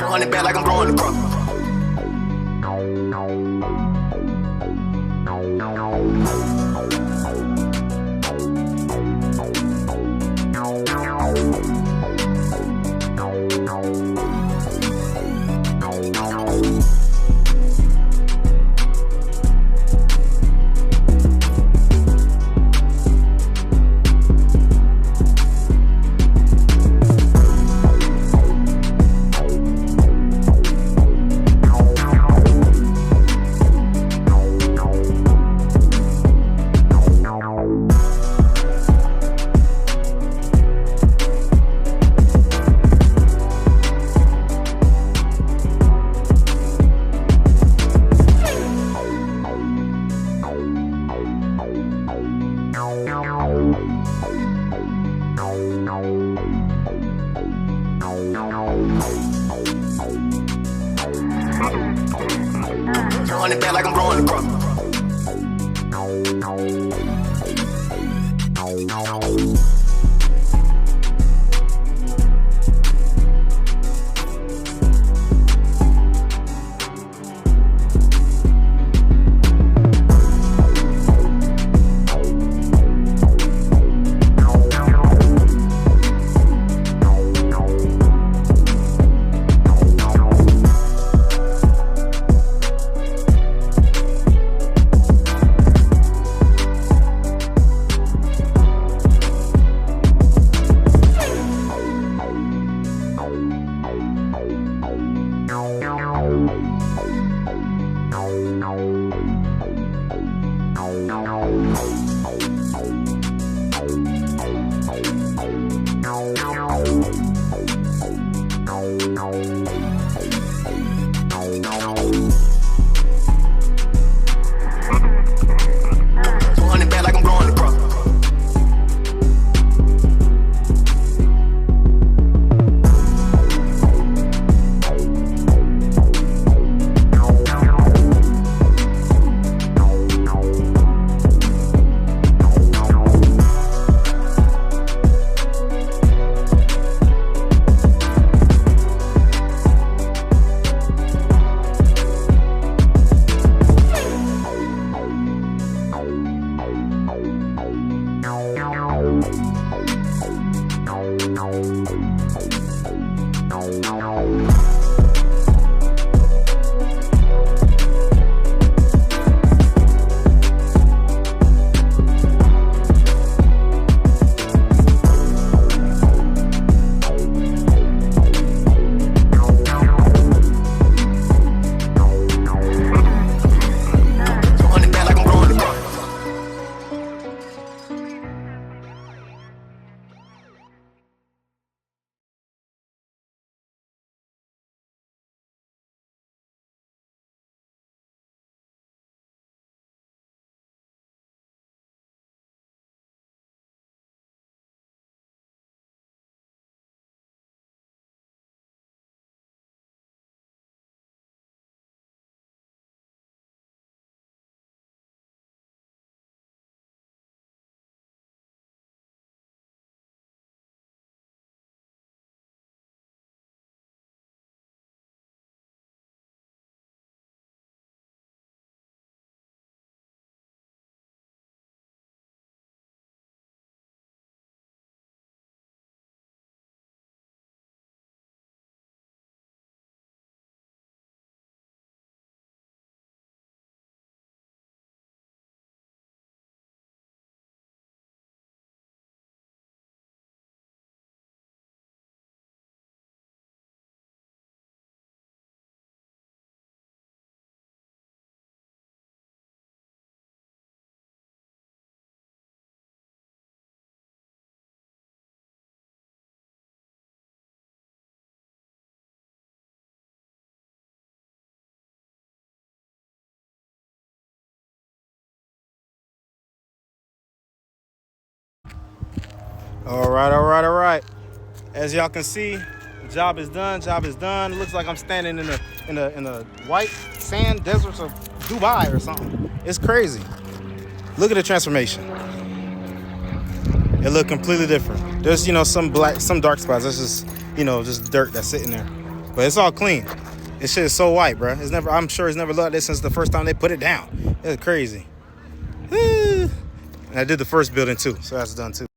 200 bad like I'm growing the crop. Running back like I'm growing the crop. All right. As y'all can see, the job is done. It looks like I'm standing in the white sand deserts of Dubai or something. It's crazy. Look at the transformation. It looked completely different. There's some dark spots. That's just just dirt that's sitting there. But it's all clean. This shit is so white, bro. It's never. I'm sure it's never looked like this since the first time they put it down. It's crazy. And I did the first building too, so that's done too.